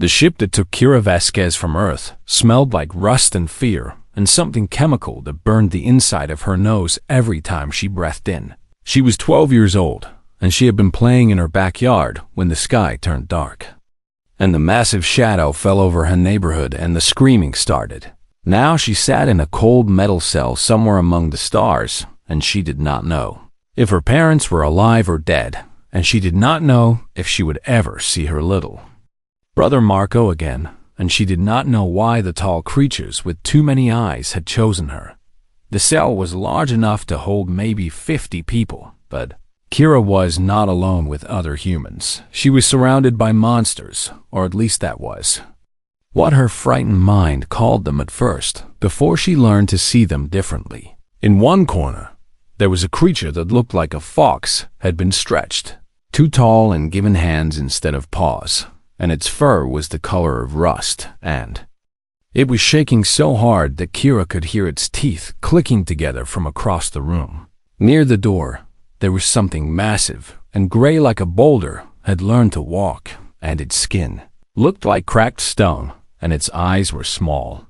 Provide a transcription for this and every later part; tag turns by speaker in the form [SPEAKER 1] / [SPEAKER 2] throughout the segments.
[SPEAKER 1] The ship that took Kira Vasquez from Earth smelled like rust and fear and something chemical that burned the inside of her nose every time she breathed in. She was 12 years old, and she had been playing in her backyard when the sky turned dark. And the massive shadow fell over her neighborhood and the screaming started. Now she sat in a cold metal cell somewhere among the stars, and she did not know if her parents were alive or dead, and she did not know if she would ever see her little brother Marco again, and she did not know why the tall creatures with too many eyes had chosen her. The cell was large enough to hold maybe 50 people, but Kira was not alone with other humans. She was surrounded by monsters, or at least that was what her frightened mind called them at first, before she learned to see them differently. In one corner, there was a creature that looked like a fox had been stretched, too tall and given hands instead of paws, and its fur was the color of rust, and it was shaking so hard that Kira could hear its teeth clicking together from across the room. Near the door, there was something massive and gray like a boulder had learned to walk, and its skin looked like cracked stone, and its eyes were small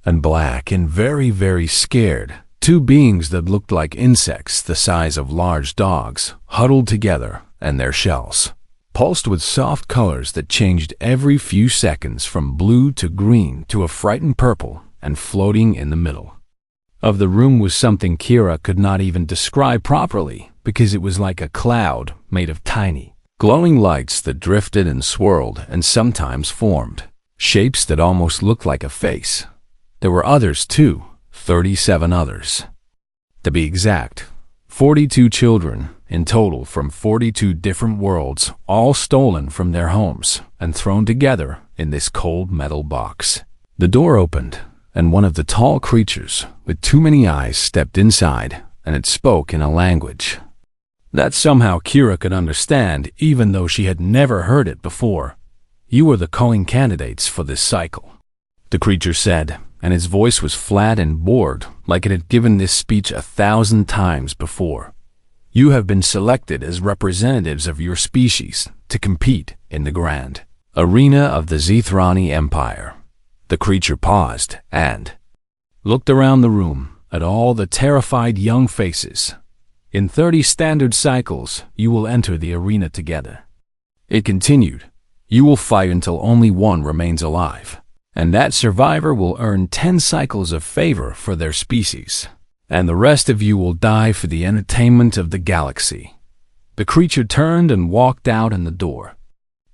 [SPEAKER 1] and black and very, very scared. Two beings that looked like insects the size of large dogs huddled together, and their shells pulsed with soft colors that changed every few seconds from blue to green to a frightened purple, and floating in the middle of the room was something Kira could not even describe properly, because it was like a cloud made of tiny, glowing lights that drifted and swirled and sometimes formed shapes that almost looked like a face. There were others too, 37 others. To be exact, 42 children in total from 42 different worlds, all stolen from their homes and thrown together in this cold metal box. The door opened, and one of the tall creatures with too many eyes stepped inside, and it spoke in a language that somehow Kira could understand, even though she had never heard it before. "You are the calling candidates for this cycle," the creature said, and his voice was flat and bored, like it had given this speech 1,000 times before. "You have been selected as representatives of your species to compete in the grand arena of the Zethrani Empire." The creature paused and looked around the room at all the terrified young faces. "In 30 standard cycles, you will enter the arena together." It continued, "You will fight until only one remains alive, and that survivor will earn 10 cycles of favor for their species, and the rest of you will die for the entertainment of the galaxy." The creature turned and walked out, and the door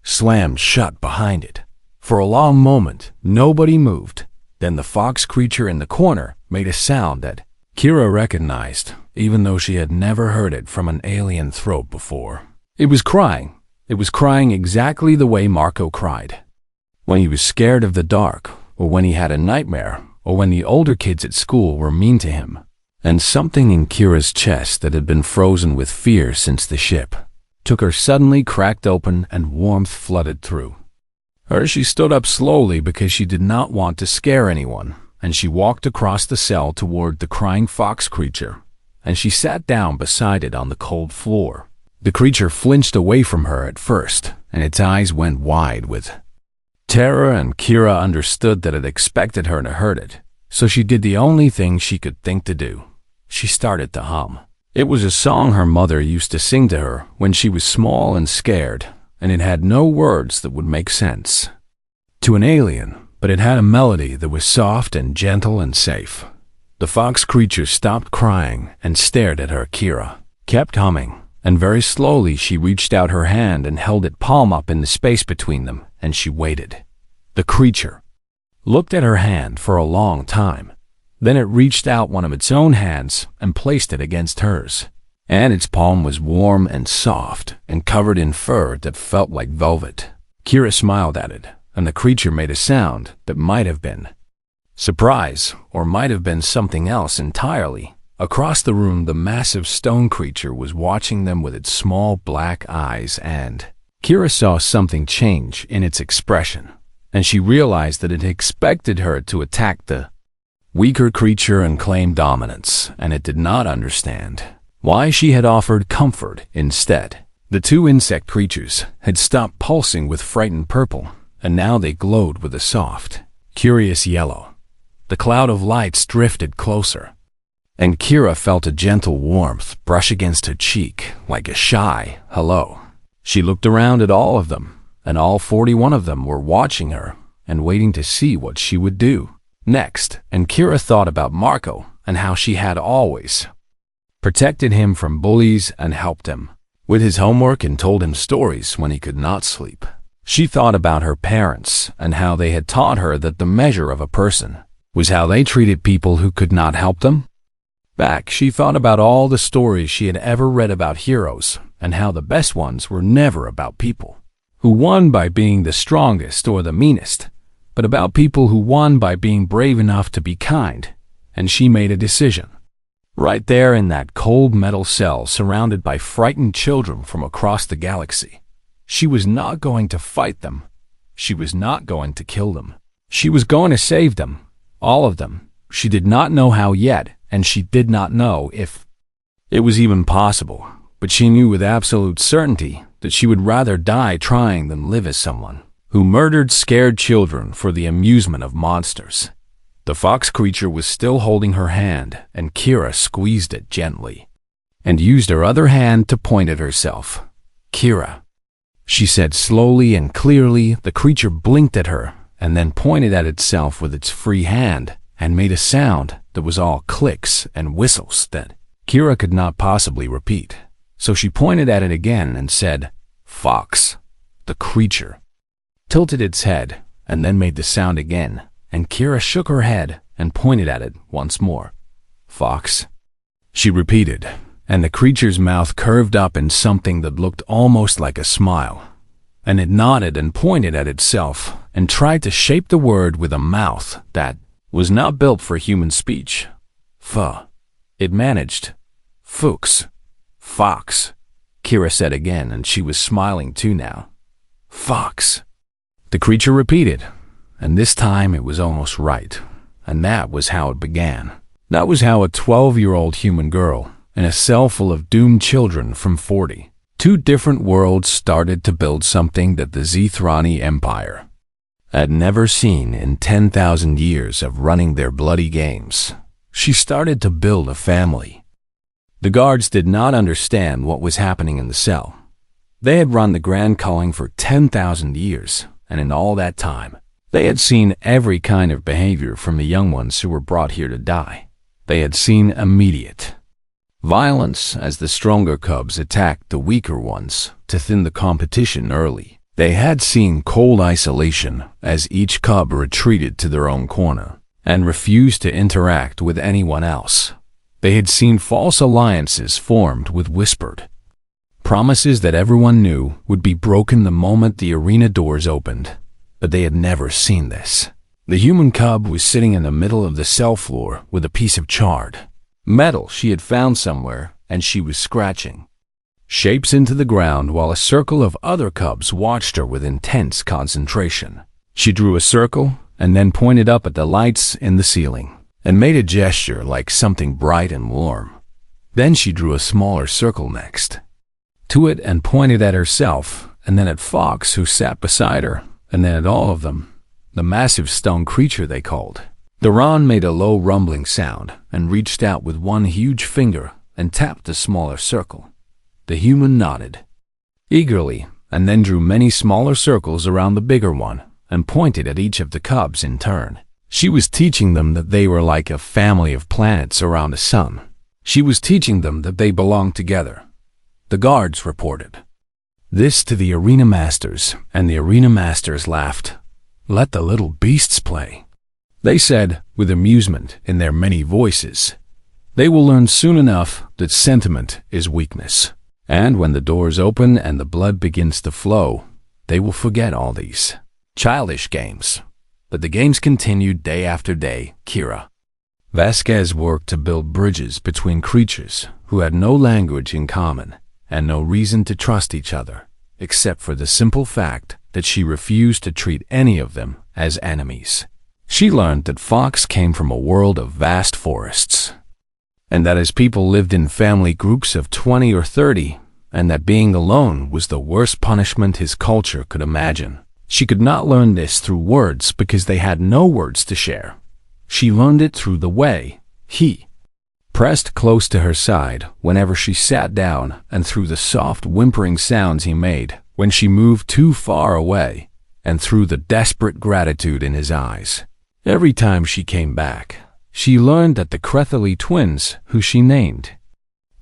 [SPEAKER 1] slammed shut behind it. For a long moment, nobody moved. Then the fox creature in the corner made a sound that Kira recognized, even though she had never heard it from an alien throat before. It was crying. It was crying exactly the way Marco cried when he was scared of the dark, or when he had a nightmare, or when the older kids at school were mean to him. And something in Kira's chest that had been frozen with fear since the ship took her suddenly cracked open, and warmth flooded through her. She stood up slowly because she did not want to scare anyone, and she walked across the cell toward the crying fox creature, and she sat down beside it on the cold floor. The creature flinched away from her at first, and its eyes went wide with terror, and Kira understood that it expected her to hurt it, so she did the only thing she could think to do. She started to hum. It was a song her mother used to sing to her when she was small and scared, and it had no words that would make sense to an alien, but it had a melody that was soft and gentle and safe. The fox creature stopped crying and stared at her. Kira kept humming, and very slowly she reached out her hand and held it palm up in the space between them, and she waited. The creature looked at her hand for a long time. Then it reached out one of its own hands and placed it against hers, and its palm was warm and soft and covered in fur that felt like velvet. Kira smiled at it, and the creature made a sound that might have been surprise, or might have been something else entirely. Across the room, the massive stone creature was watching them with its small black eyes, and Kira saw something change in its expression, and she realized that it expected her to attack the weaker creature and claim dominance, and it did not understand why she had offered comfort instead. The two insect creatures had stopped pulsing with frightened purple. and now they glowed with a soft, curious yellow. The cloud of lights drifted closer, and Kira felt a gentle warmth brush against her cheek like a shy hello. She looked around at all of them, and all 41 of them were watching her and waiting to see what she would do next. And Kira thought about Marco and how she had always protected him from bullies and helped him with his homework and told him stories when he could not sleep. She thought about her parents and how they had taught her that the measure of a person was how they treated people who could not help them. Back, she thought about all the stories she had ever read about heroes and how the best ones were never about people who won by being the strongest or the meanest, but about people who won by being brave enough to be kind. And she made a decision. Right there in that cold metal cell surrounded by frightened children from across the galaxy. She was not going to fight them. She was not going to kill them. She was going to save them. All of them. She did not know how yet, and she did not know if it was even possible, but she knew with absolute certainty that she would rather die trying than live as someone who murdered scared children for the amusement of monsters. The fox creature was still holding her hand, and Kira squeezed it gently and used her other hand to point at herself. Kira, she said slowly and clearly. The creature blinked at her and then pointed at itself with its free hand and made a sound that was all clicks and whistles that Kira could not possibly repeat. So she pointed at it again and said, "Fox." The creature tilted its head and then made the sound again, and Kira shook her head and pointed at it once more. "Fox," she repeated, and the creature's mouth curved up in something that looked almost like a smile, and it nodded and pointed at itself and tried to shape the word with a mouth that was not built for human speech. It managed. "Fuchs." "Fox," Kira said again, and she was smiling too now. "Fox," the creature repeated, and this time it was almost right, and that was how it began. That was how a 12-year-old human girl in a cell full of doomed children from 42 different worlds started to build something that the Zethrani Empire had never seen in 10,000 years of running their bloody games. She started to build a family. The guards did not understand what was happening in the cell. They had run the Grand Culling for 10,000 years, and in all that time, they had seen every kind of behavior from the young ones who were brought here to die. They had seen immediate violence as the stronger cubs attacked the weaker ones to thin the competition early. They had seen cold isolation as each cub retreated to their own corner and refused to interact with anyone else. They had seen false alliances formed with whispered promises that everyone knew would be broken the moment the arena doors opened. But they had never seen this. The human cub was sitting in the middle of the cell floor with a piece of charred metal she had found somewhere, and she was scratching shapes into the ground while a circle of other cubs watched her with intense concentration. She drew a circle and then pointed up at the lights in the ceiling and made a gesture like something bright and warm. Then she drew a smaller circle next to it and pointed at herself, and then at Fox, who sat beside her, and then at all of them, the massive stone creature they called. Duran made a low rumbling sound and reached out with one huge finger and tapped the smaller circle. The human nodded eagerly and then drew many smaller circles around the bigger one and pointed at each of the cubs in turn. She was teaching them that they were like a family of planets around a sun. She was teaching them that they belonged together. The guards reported this to the arena masters, and the arena masters laughed. "Let the little beasts play," they said with amusement in their many voices. "They will learn soon enough that sentiment is weakness. And when the doors open and the blood begins to flow, they will forget all these childish games." But the games continued day after day. Kira Vasquez worked to build bridges between creatures who had no language in common and no reason to trust each other, except for the simple fact that she refused to treat any of them as enemies. She learned that Fox came from a world of vast forests, and that his people lived in family groups of 20 or 30, and that being alone was the worst punishment his culture could imagine. She could not learn this through words because they had no words to share. She learned it through the way he pressed close to her side whenever she sat down, and through the soft whimpering sounds he made when she moved too far away, and through the desperate gratitude in his eyes. Every time she came back, she learned that the Crethely twins, who she named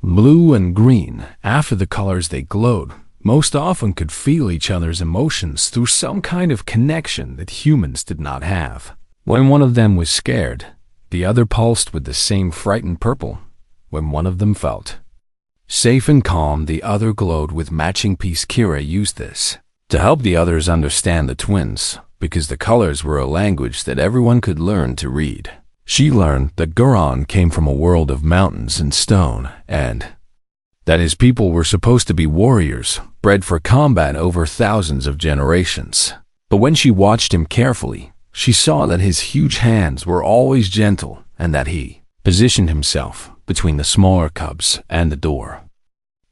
[SPEAKER 1] Blue and Green after the colors they glowed, most often could feel each other's emotions through some kind of connection that humans did not have. When one of them was scared, the other pulsed with the same frightened purple. When one of them felt safe and calm, the other glowed with matching peace. Kira used this to help the others understand the twins, because the colors were a language that everyone could learn to read. She learned that Guron came from a world of mountains and stone, and that his people were supposed to be warriors, bred for combat over thousands of generations. But when she watched him carefully, she saw that his huge hands were always gentle, and that he positioned himself between the smaller cubs and the door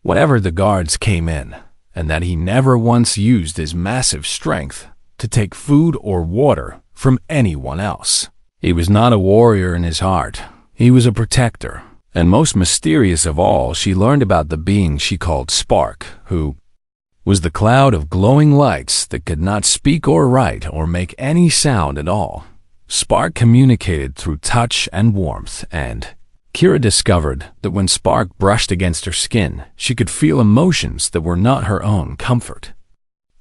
[SPEAKER 1] whenever the guards came in, and that he never once used his massive strength to take food or water from anyone else. He was not a warrior in his heart. He was a protector. And most mysterious of all, she learned about the being she called Spark, who was the cloud of glowing lights that could not speak or write or make any sound at all. Spark communicated through touch and warmth, and Kira discovered that when Spark brushed against her skin, she could feel emotions that were not her own comfort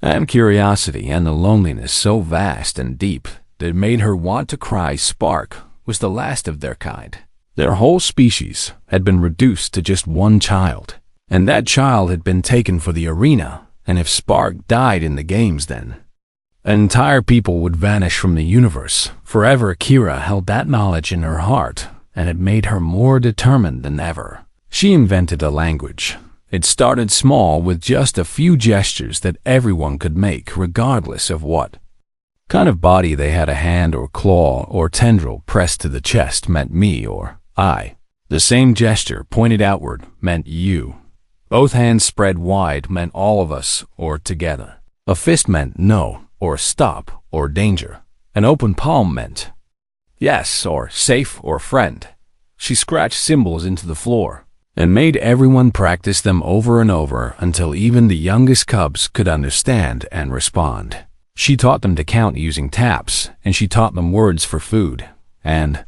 [SPEAKER 1] and curiosity, and the loneliness so vast and deep that it made her want to cry. Spark was the last of their kind. Their whole species had been reduced to just one child, and that child had been taken for the arena, and if Spark died in the games, then an entire people would vanish from the universe forever. Kira held that knowledge in her heart, and it made her more determined than ever. She invented a language. It started small with just a few gestures that everyone could make, regardless of what kind of body they had. A hand or claw or tendril pressed to the chest meant me or I. The same gesture pointed outward meant you. Both hands spread wide meant all of us or together. A fist meant no or stop or danger. An open palm meant yes or safe or friend. She scratched symbols into the floor and made everyone practice them over and over until even the youngest cubs could understand and respond. She taught them to count using taps, and she taught them words for food and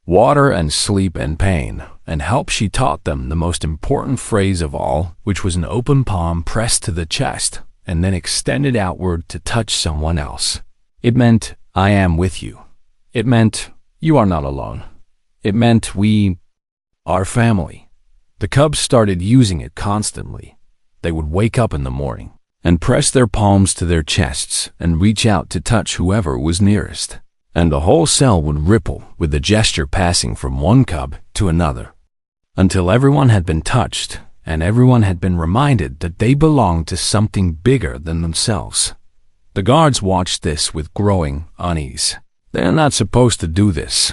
[SPEAKER 1] water and sleep and pain, and help. She taught them the most important phrase of all, which was an open palm pressed to the chest and then extended outward to touch someone else. It meant, I am with you. It meant, you are not alone. It meant, we are family. The cubs started using it constantly. They would wake up in the morning and press their palms to their chests and reach out to touch whoever was nearest, and the whole cell would ripple with the gesture passing from one cub to another, until everyone had been touched and everyone had been reminded that they belonged to something bigger than themselves. The guards watched this with growing unease. They are not supposed to do this.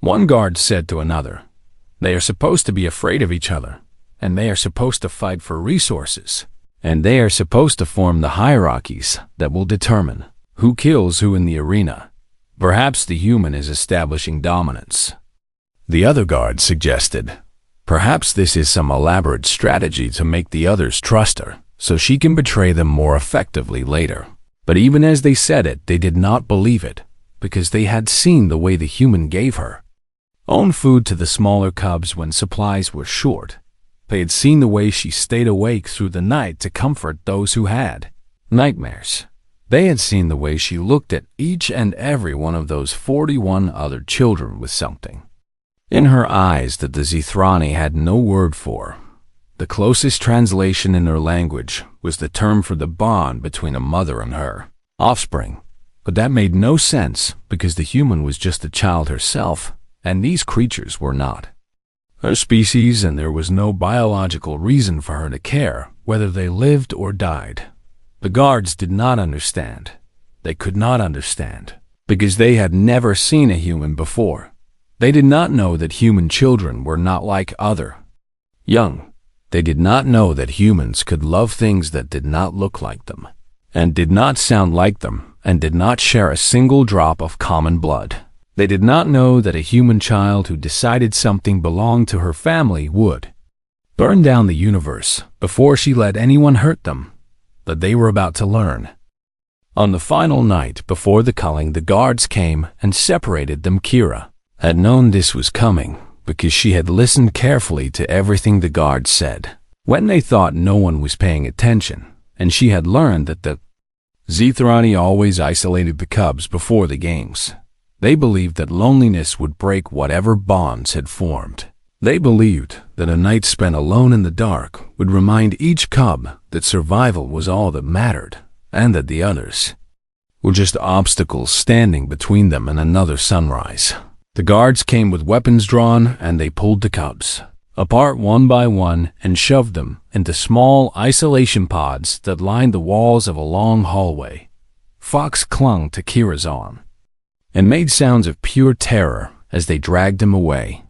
[SPEAKER 1] One guard said to another, they are supposed to be afraid of each other, and they are supposed to fight for resources, and they are supposed to form the hierarchies that will determine who kills who in the arena. Perhaps the human is establishing dominance. The other guard suggested, perhaps this is some elaborate strategy to make the others trust her, so she can betray them more effectively later. But even as they said it, they did not believe it, because they had seen the way the human gave her own food to the smaller cubs when supplies were short. They had seen the way she stayed awake through the night to comfort those who had nightmares. They had seen the way she looked at each and every one of those 41 other children with something in her eyes that the Zithrani had no word for. The closest translation in her language was the term for the bond between a mother and her offspring. But that made no sense because the human was just a child herself, and these creatures were not her species, and there was no biological reason for her to care whether they lived or died. The guards did not understand. They could not understand because they had never seen a human before. They did not know that human children were not like other young. They did not know that humans could love things that did not look like them. and did not sound like them, and did not share a single drop of common blood. They did not know that a human child who decided something belonged to her family would burn down the universe before she let anyone hurt them, that they were about to learn. On the final night before the culling, the guards came and separated them. Kira had known this was coming because she had listened carefully to everything the guards said when they thought no one was paying attention, and she had learned that the Zithrani always isolated the cubs before the games. They believed that loneliness would break whatever bonds had formed. They believed that a night spent alone in the dark would remind each cub that survival was all that mattered, and that the others were just obstacles standing between them and another sunrise. The guards came with weapons drawn, and they pulled the cubs apart one by one and shoved them into small isolation pods that lined the walls of a long hallway. Fox clung to Kira's arm and made sounds of pure terror as they dragged him away,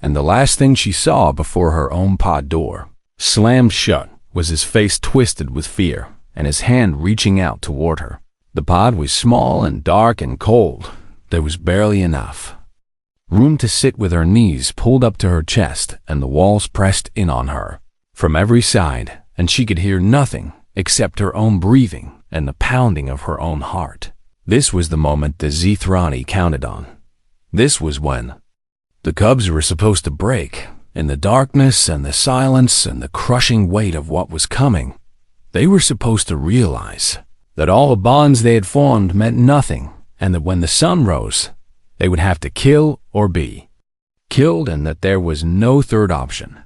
[SPEAKER 1] and the last thing she saw before her own pod door slammed shut was his face twisted with fear and his hand reaching out toward her. The pod was small and dark and cold. There was barely enough room to sit with her knees pulled up to her chest and the walls pressed in on her from every side, and she could hear nothing except her own breathing and the pounding of her own heart. This was the moment the Zithrani counted on. This was when the cubs were supposed to break. In the darkness and the silence and the crushing weight of what was coming, they were supposed to realize that all the bonds they had formed meant nothing, and that when the sun rose, they would have to kill or be killed, and that there was no third option.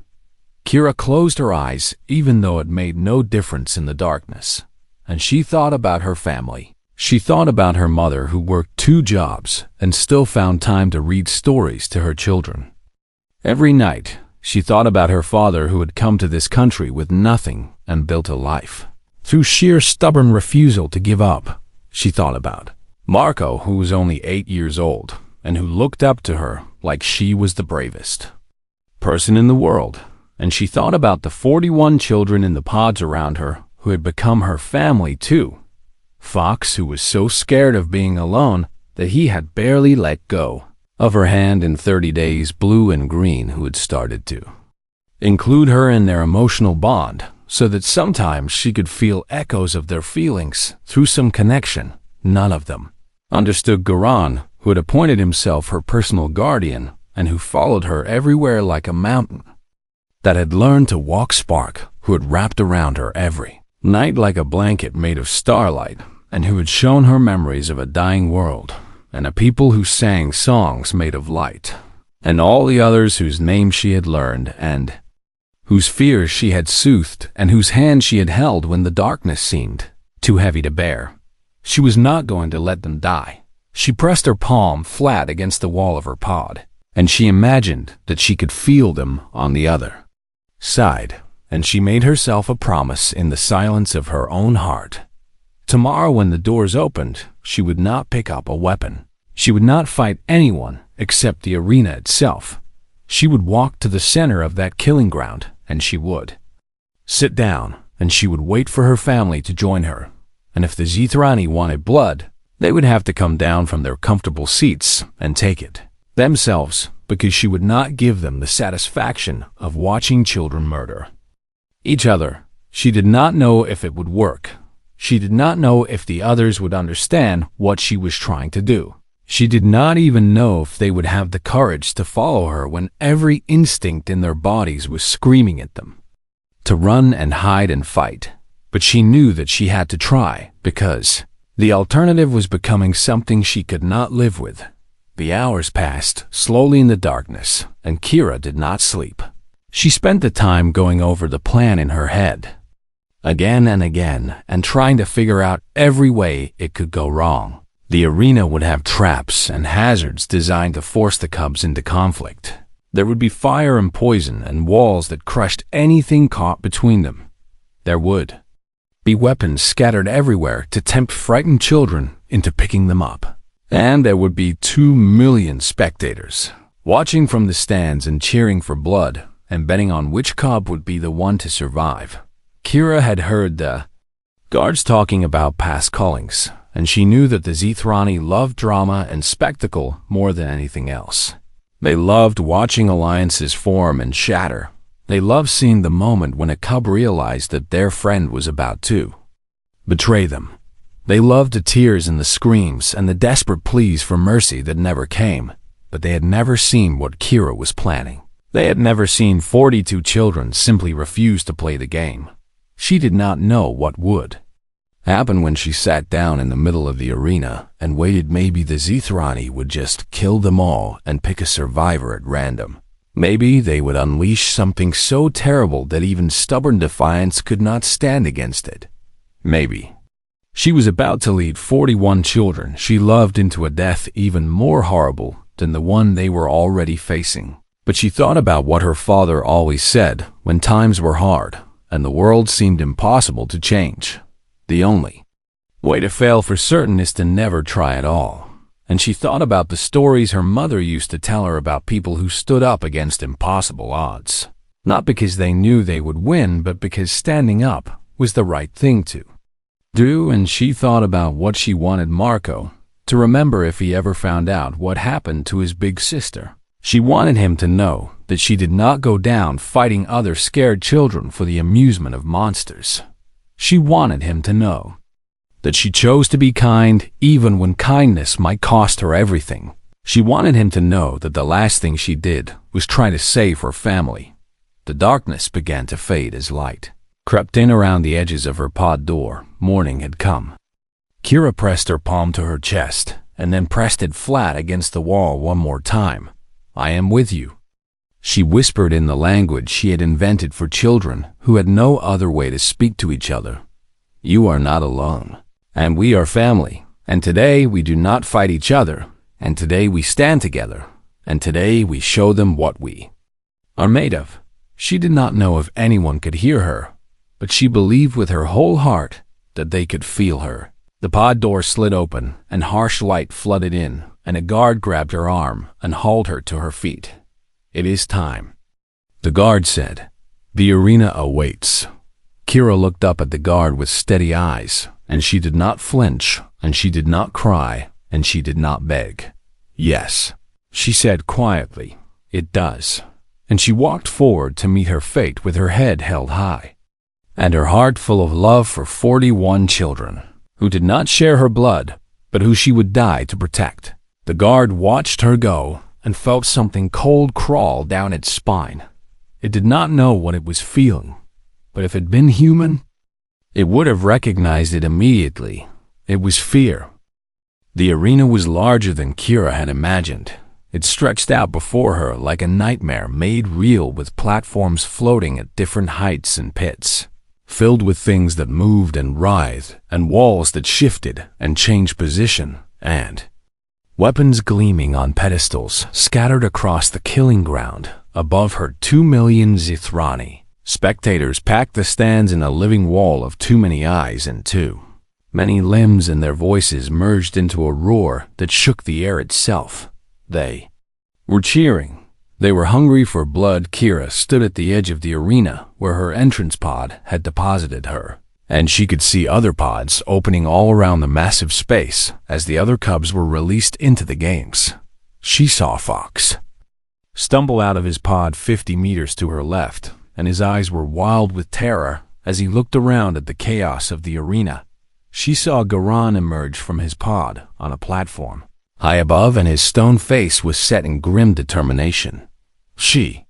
[SPEAKER 1] Kira closed her eyes, even though it made no difference in the darkness, and she thought about her family. She thought about her mother, who worked 2 jobs and still found time to read stories to her children. Every night, she thought about her father, who had come to this country with nothing and built a life through sheer stubborn refusal to give up. She thought about Marco, who was only 8 years old and who looked up to her like she was the bravest person in the world. And she thought about the 41 children in the pods around her who had become her family too. Fox, who was so scared of being alone that he had barely let go of her hand in 30 days. Blue and Green, who had started to include her in their emotional bond so that sometimes she could feel echoes of their feelings through some connection. None of them understood Garan, who had appointed himself her personal guardian and who followed her everywhere like a mountain that had learned to walk. Spark, who had wrapped around her every night like a blanket made of starlight, and who had shown her memories of a dying world and a people who sang songs made of light, and all the others whose names she had learned and whose fears she had soothed and whose hand she had held when the darkness seemed too heavy to bear. She was not going to let them die. She pressed her palm flat against the wall of her pod, and she imagined that she could feel them on the other side, and she made herself a promise in the silence of her own heart. Tomorrow, when the doors opened, she would not pick up a weapon. She would not fight anyone except the arena itself. She would walk to the center of that killing ground, and she would sit down, and she would wait for her family to join her. And if the Zithrani wanted blood, they would have to come down from their comfortable seats and take it themselves, because she would not give them the satisfaction of watching children murder each other. She did not know if it would work. She did not know if the others would understand what she was trying to do. She did not even know if they would have the courage to follow her when every instinct in their bodies was screaming at them to run and hide and fight. But she knew that she had to try, because the alternative was becoming something she could not live with. The hours passed slowly in the darkness, and Kira did not sleep. She spent the time going over the plan in her head, again and again, and trying to figure out every way it could go wrong. The arena would have traps and hazards designed to force the cubs into conflict. There would be fire and poison and walls that crushed anything caught between them. There would be weapons scattered everywhere to tempt frightened children into picking them up. And there would be 2 million spectators watching from the stands and cheering for blood and betting on which cub would be the one to survive. Kira had heard the Guards talking about past callings, and she knew that the Zithrani loved drama and spectacle more than anything else. They loved watching alliances form and shatter. They loved seeing the moment when a cub realized that their friend was about to betray them. They loved the tears and the screams and the desperate pleas for mercy that never came, but they had never seen what Kira was planning. They had never seen 42 children simply refuse to play the game. She did not know what would happen when she sat down in the middle of the arena and waited. Maybe the Zithrani would just kill them all and pick a survivor at random. Maybe they would unleash something so terrible that even stubborn defiance could not stand against it. Maybe she was about to lead 41 children she loved into a death even more horrible than the one they were already facing. But she thought about what her father always said when times were hard and the world seemed impossible to change. The only way to fail for certain is to never try at all. And she thought about the stories her mother used to tell her about people who stood up against impossible odds. Not because they knew they would win, but because standing up was the right thing to do. And she thought about what she wanted Marco to remember if he ever found out what happened to his big sister. She wanted him to know that she did not go down fighting other scared children for the amusement of monsters. She wanted him to know that she chose to be kind even when kindness might cost her everything. She wanted him to know that the last thing she did was try to save her family. The darkness began to fade as light crept in around the edges of her pod door. Morning had come. Kira pressed her palm to her chest and then pressed it flat against the wall one more time. "I am with you," she whispered in the language she had invented for children who had no other way to speak to each other. "You are not alone, and we are family, and today we do not fight each other, and today we stand together, and today we show them what we are made of." She did not know if anyone could hear her, but she believed with her whole heart that they could feel her. The pod door slid open, and harsh light flooded in, and a guard grabbed her arm and hauled her to her feet. "It is time," the guard said. "The arena awaits." Kira looked up at the guard with steady eyes, and she did not flinch, and she did not cry, and she did not beg. "Yes," she said quietly, "it does." And she walked forward to meet her fate with her head held high and her heart full of love for 41 children who did not share her blood, but who she would die to protect. The guard watched her go and felt something cold crawl down its spine. It did not know what it was feeling, but if it had been human, it would have recognized it immediately. It was fear. The arena was larger than Kira had imagined. It stretched out before her like a nightmare made real, with platforms floating at different heights and pits, filled with things that moved and writhed, and walls that shifted and changed position, and weapons gleaming on pedestals scattered across the killing ground. Above her, 2 million Zithrani spectators packed the stands in a living wall of too many eyes and too many limbs, and their voices merged into a roar that shook the air itself. They were cheering. They were hungry for blood. Kira stood at the edge of the arena where her entrance pod had deposited her, and she could see other pods opening all around the massive space as the other cubs were released into the games. She saw Fox stumble out of his pod 50 meters to her left, and his eyes were wild with terror as he looked around at the chaos of the arena. She saw Garan emerge from his pod on a platform high above, and his stone face was set in grim determination. She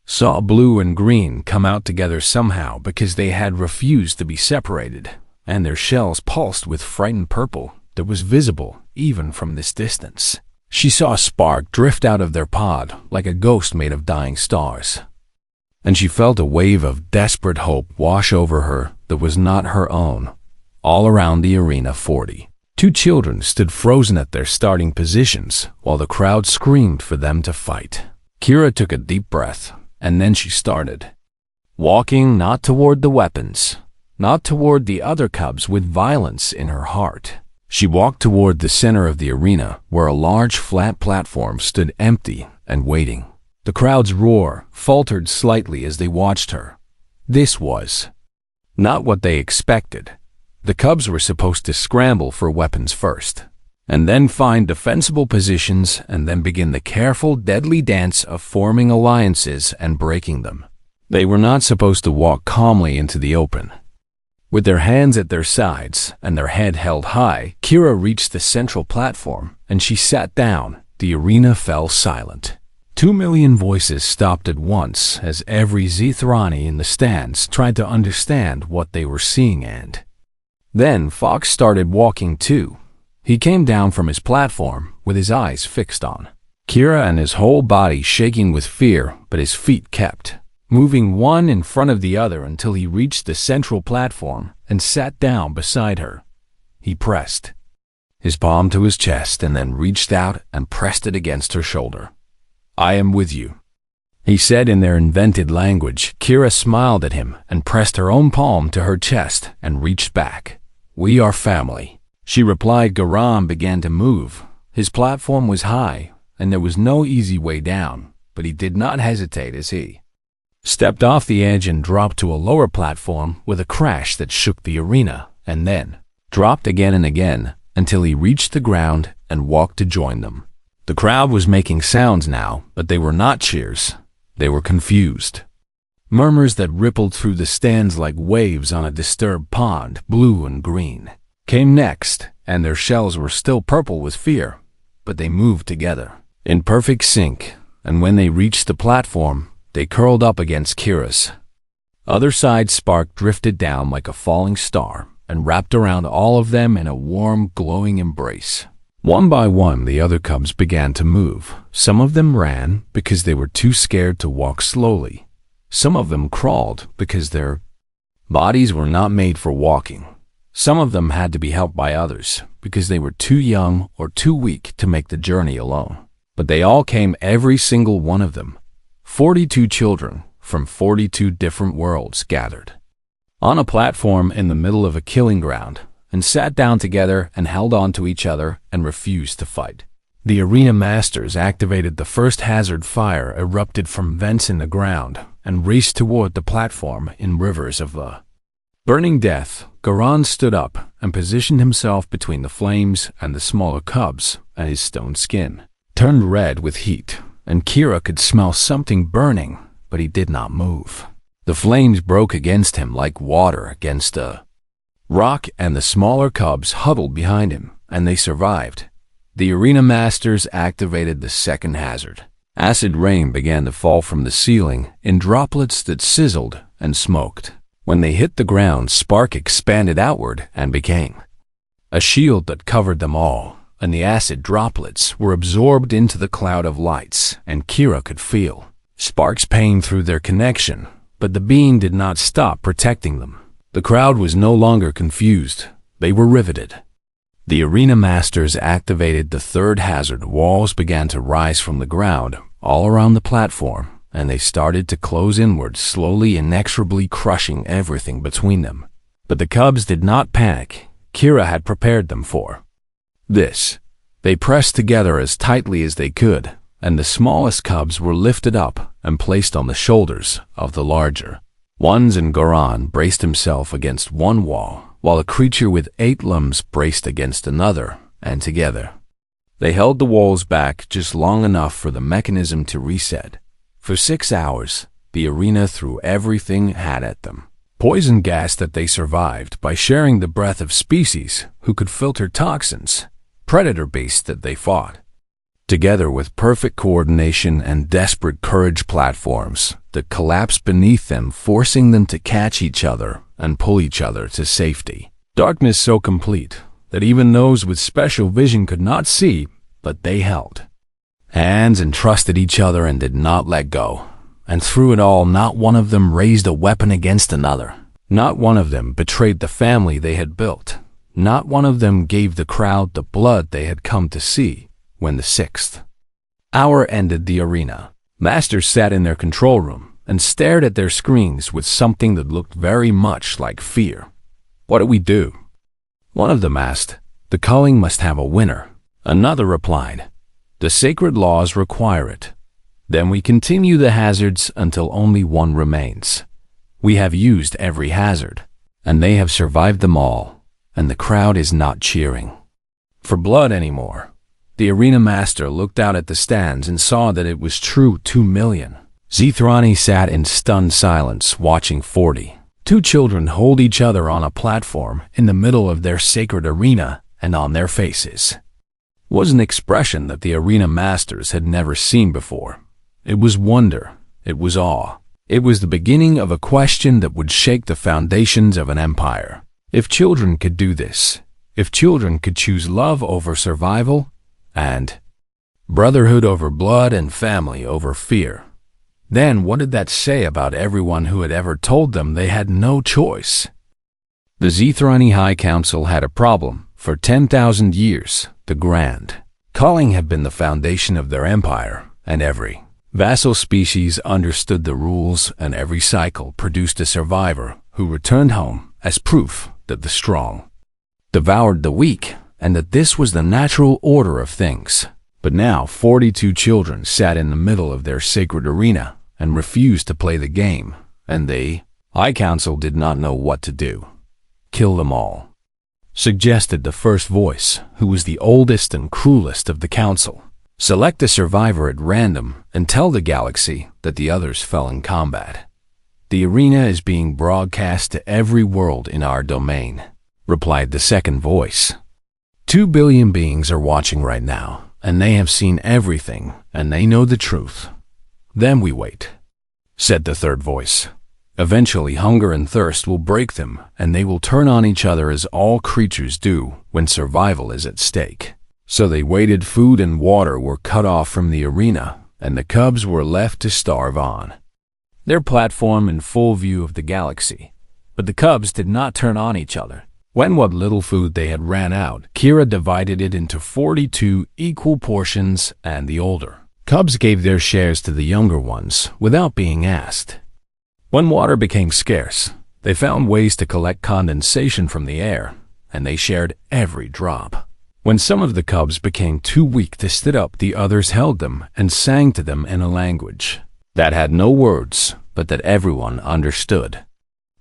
[SPEAKER 1] saw blue and green come out together somehow because they had refused to be separated, and their shells pulsed with frightened purple that was visible even from this distance. She saw a spark drift out of their pod like a ghost made of dying stars, and she felt a wave of desperate hope wash over her that was not her own. All around the arena, 42 children stood frozen at their starting positions while the crowd screamed for them to fight. Kira took a deep breath, and then she started walking, not toward the weapons, not toward the other cubs with violence in her heart. She walked toward the center of the arena where a large flat platform stood empty and waiting. The crowd's roar faltered slightly as they watched her. This was not what they expected. The cubs were supposed to scramble for weapons first, and then find defensible positions, and then begin the careful, deadly dance of forming alliances and breaking them. They were not supposed to walk calmly into the open. With their hands at their sides and their head held high, Kira reached the central platform, and she sat down. The arena fell silent. 2,000,000 voices stopped at once as every Zithrani in the stands tried to understand what they were seeing, and then Fox started walking too. He came down from his platform with his eyes fixed on Kira and his whole body shaking with fear, but his feet kept moving one in front of the other until he reached the central platform and sat down beside her. He pressed his palm to his chest and then reached out and pressed it against her shoulder. "I am with you," he said in their invented language. Kira smiled at him and pressed her own palm to her chest and reached back. "We are family," she replied. Garan began to move. His platform was high, and there was no easy way down, but he did not hesitate as he stepped off the edge and dropped to a lower platform with a crash that shook the arena, and then dropped again and again until he reached the ground and walked to join them. The crowd was making sounds now, but they were not cheers. They were confused murmurs that rippled through the stands like waves on a disturbed pond. Blue and green came next, and their shells were still purple with fear, but they moved together in perfect sync, and when they reached the platform, they curled up against Kira's other side. Spark drifted down like a falling star and wrapped around all of them in a warm, glowing embrace. One by one, the other cubs began to move. Some of them ran because they were too scared to walk slowly. Some of them crawled because their bodies were not made for walking. Some of them had to be helped by others because they were too young or too weak to make the journey alone. But they all came, every single one of them. 42 children from 42 different worlds gathered on a platform in the middle of a killing ground and sat down together and held on to each other and refused to fight. The arena masters activated the first hazard. Fire erupted from vents in the ground and raced toward the platform in rivers of burning death. Garan stood up and positioned himself between the flames and the smaller cubs, and his stone skin turned red with heat, and Kira could smell something burning, but he did not move. The flames broke against him like water against a rock, and the smaller cubs huddled behind him, and they survived. The arena masters activated the second hazard. Acid rain began to fall from the ceiling in droplets that sizzled and smoked. When they hit the ground, Spark expanded outward and became a shield that covered them all, and the acid droplets were absorbed into the cloud of lights, and Kira could feel Spark's pain through their connection, but the being did not stop protecting them. The crowd was no longer confused. They were riveted. The arena masters activated the third hazard. Walls began to rise from the ground all around the platform, and they started to close inward, slowly, inexorably crushing everything between them. But the cubs did not panic. Kira had prepared them for this. They pressed together as tightly as they could, and the smallest cubs were lifted up and placed on the shoulders of the larger ones, and Garan braced himself against one wall, while a creature with 8 limbs braced against another, and together they held the walls back just long enough for the mechanism to reset. For 6 hours, the arena threw everything it had at them. Poison gas that they survived by sharing the breath of species who could filter toxins, predator beasts that they fought together with perfect coordination and desperate courage. Platforms that collapsed beneath them, forcing them to catch each other and pull each other to safety. Darkness so complete that even those with special vision could not see, but they held hands and trusted each other and did not let go. And through it all, not one of them raised a weapon against another. Not one of them betrayed the family they had built. Not one of them gave the crowd the blood they had come to see. When the 6th hour ended, the arena masters sat in their control room and stared at their screens with something that looked very much like fear. "What do we do?" one of them asked. "The culling must have a winner," another replied. "The sacred laws require it. Then we continue the hazards until only one remains. We have used every hazard, and they have survived them all. and the crowd is not cheering for blood anymore. The arena master looked out at the stands and saw that it was true 2 million. Zithrani sat in stunned silence, watching 42 children hold each other on a platform in the middle of their sacred arena, and on their faces was an expression that the arena masters had never seen before. It was wonder. It was awe. It was the beginning of a question that would shake the foundations of an empire. If children could do this, if children could choose love over survival, and brotherhood over blood and family over fear, then what did that say about everyone who had ever told them they had no choice? The Zithrani High Council had a problem. For 10,000 years, the Grand Calling had been the foundation of their empire, and every vassal species understood the rules, and every cycle produced a survivor who returned home as proof that the strong devoured the weak, and that this was the natural order of things. But now 42 children sat in the middle of their sacred arena and refused to play the game, and the High Council did not know what to do. Kill them all, suggested the first voice, who was the oldest and cruelest of the council. Select a survivor at random and tell the galaxy that the others fell in combat. The arena is being broadcast to every world in our domain, replied the second voice. 2 billion beings are watching right now, and they have seen everything, and they know the truth. Then we wait, said the third voice. Eventually hunger and thirst will break them, and they will turn on each other as all creatures do when survival is at stake. So they waited. Food and water were cut off from the arena, and the cubs were left to starve on their platform in full view of the galaxy. But the cubs did not turn on each other. When what little food they had ran out, Kira divided it into 42 equal portions, and the older cubs gave their shares to the younger ones without being asked. When water became scarce, they found ways to collect condensation from the air, and they shared every drop. When some of the cubs became too weak to sit up, the others held them and sang to them in a language that had no words, but that everyone understood.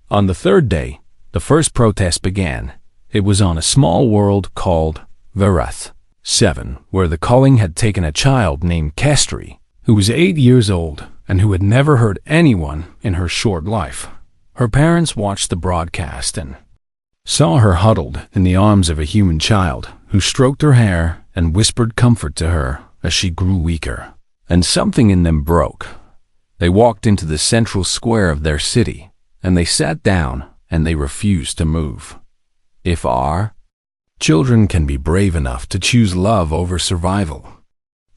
[SPEAKER 1] On the third day, the first protest began. It was on a small world called Verath 7, where the calling had taken a child named Kestri, who was 8 years old and who had never heard anyone in her short life. Her parents watched the broadcast and saw her huddled in the arms of a human child who stroked her hair and whispered comfort to her as she grew weaker. And something in them broke. They walked into the central square of their city, and they sat down and they refused to move. If our children can be brave enough to choose love over survival,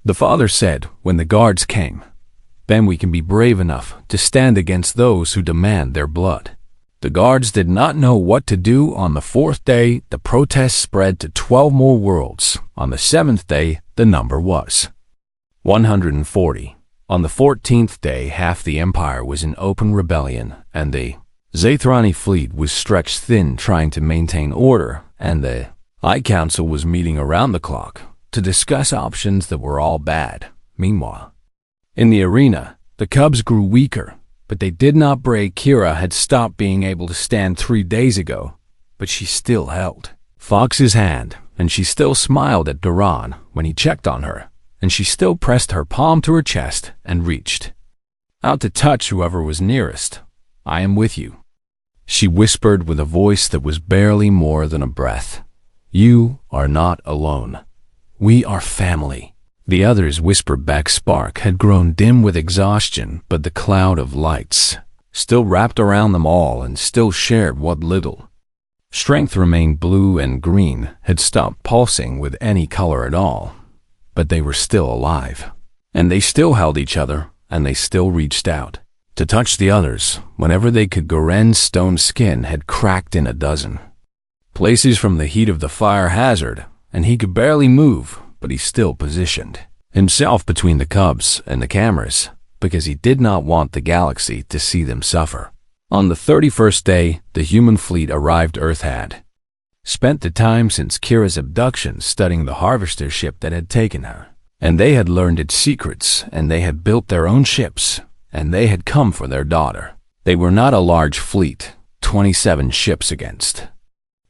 [SPEAKER 1] the father said when the guards came, then we can be brave enough to stand against those who demand their blood. The guards did not know what to do. On the fourth day, the protest spread to 12 more worlds. On the seventh day, the number was 140. On the 14th day, half the empire was in open rebellion, and the Zithrani fleet was stretched thin trying to maintain order, and the High Council was meeting around the clock to discuss options that were all bad. Meanwhile, in the arena, the cubs grew weaker, but they did not break. Kira had stopped being able to stand 3 days ago, but she still held Fox's hand, and she still smiled at Duran when he checked on her, and she still pressed her palm to her chest and reached out to touch whoever was nearest. I am with you, she whispered with a voice that was barely more than a breath. You are not alone. We are family. The others whispered back. Spark had grown dim with exhaustion, but the cloud of lights still wrapped around them all and still shared what little strength remained. Blue and green had stopped pulsing with any color at all, but they were still alive, and they still held each other, and they still reached out to touch the others whenever they could. Goren's stone skin had cracked in a dozen places from the heat of the fire hazard, and he could barely move, but he still positioned himself between the cubs and the cameras because he did not want the galaxy to see them suffer. On the 31st day, the human fleet arrived. Earth had spent the time since Kira's abduction studying the harvester ship that had taken her, and they had learned its secrets, and they had built their own ships, and they had come for their daughter. They were not a large fleet, 27 ships against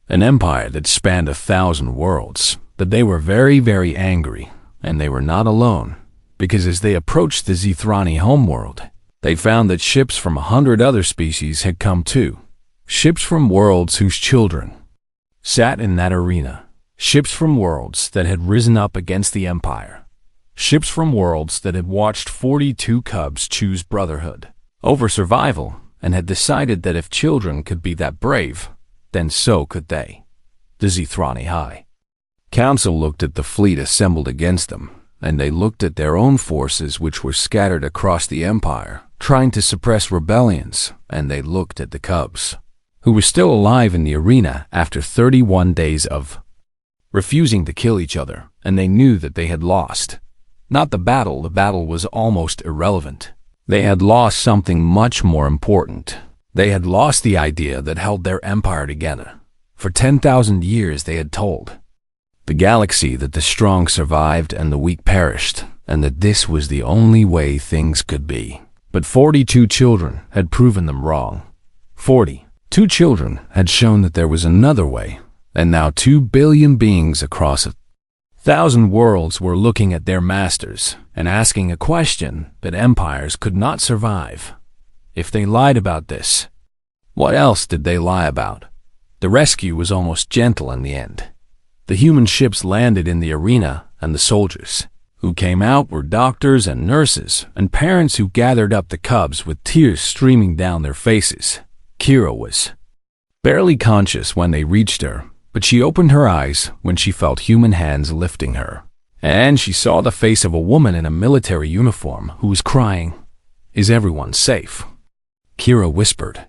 [SPEAKER 1] an empire that spanned 1,000 worlds. But they were very, very angry, and they were not alone, because as they approached the Zithrani homeworld, they found that ships from 100 other species had come too. Ships from worlds whose children sat in that arena. Ships from worlds that had risen up against the Empire. Ships from worlds that had watched 42 cubs choose Brotherhood over survival and had decided that if children could be that brave, then so could they. The Zithrani High Council looked at the fleet assembled against them, and they looked at their own forces which were scattered across the Empire, trying to suppress rebellions, and they looked at the cubs, who were still alive in the arena after 31 days of refusing to kill each other, and they knew that they had lost. Not the battle was almost irrelevant. They had lost something much more important. They had lost the idea that held their empire together. For 10,000 years they had told the galaxy that the strong survived and the weak perished, and that this was the only way things could be. But 42 children had proven them wrong. 42 children had shown that there was another way, and now 2 billion beings across 1,000 worlds were looking at their masters and asking a question that empires could not survive. If they lied about this, what else did they lie about? The rescue was almost gentle in the end. The human ships landed in the arena, and the soldiers who came out were doctors and nurses and parents who gathered up the cubs with tears streaming down their faces. Kira was barely conscious when they reached her, but she opened her eyes when she felt human hands lifting her, and she saw the face of a woman in a military uniform who was crying, "Is everyone safe?" Kira whispered,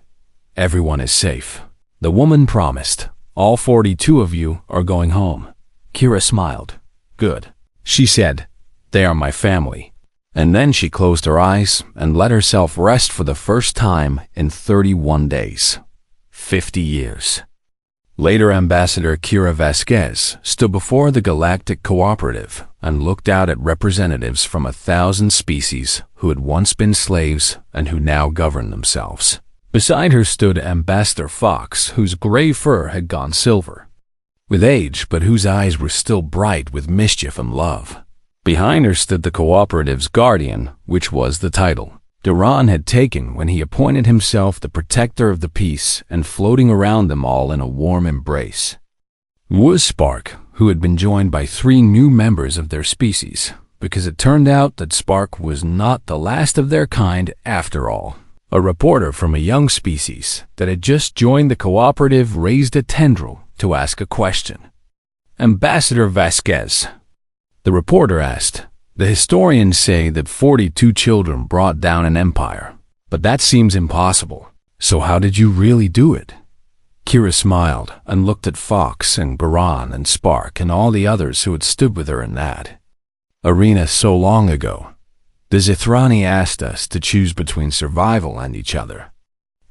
[SPEAKER 1] "Everyone is safe." The woman promised, "All 42 of you are going home." Kira smiled. "Good," she said. "They are my family." And then she closed her eyes and let herself rest for the first time in 31 days. 50 years. Later, Ambassador Kira Vasquez stood before the Galactic Cooperative and looked out at representatives from 1,000 species who had once been slaves and who now governed themselves. Beside her stood Ambassador Fox, whose gray fur had gone silver with age, but whose eyes were still bright with mischief and love. Behind her stood the Cooperative's guardian, which was the title Duran had taken when he appointed himself the protector of the peace and floating around them all in a warm embrace was Spark, who had been joined by 3 new members of their species, because it turned out that Spark was not the last of their kind after all. A reporter from a young species that had just joined the cooperative raised a tendril to ask a question. "Ambassador Vasquez," the reporter asked, "the historians say that 42 children brought down an empire, but that seems impossible. So how did you really do it?" Kira smiled and looked at Fox and Baran and Spark and all the others who had stood with her in that arena so long ago. "The Zithrani asked us to choose between survival and each other,"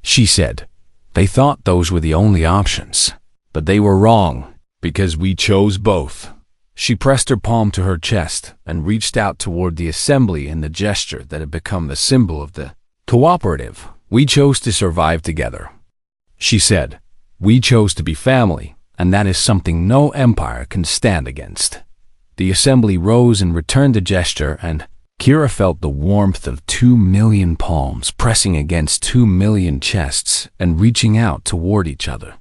[SPEAKER 1] she said. "They thought those were the only options, but they were wrong, because we chose both." She pressed her palm to her chest and reached out toward the assembly in the gesture that had become the symbol of the cooperative. "We chose to survive together," she said. "We chose to be family, and that is something no empire can stand against." The assembly rose and returned the gesture, and Kira felt the warmth of 2 million palms pressing against 2 million chests and reaching out toward each other.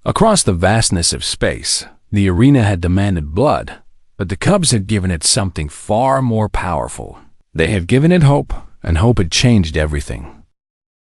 [SPEAKER 1] Across the vastness of space, the arena had demanded blood, but the cubs had given it something far more powerful. They had given it hope, and hope had changed everything.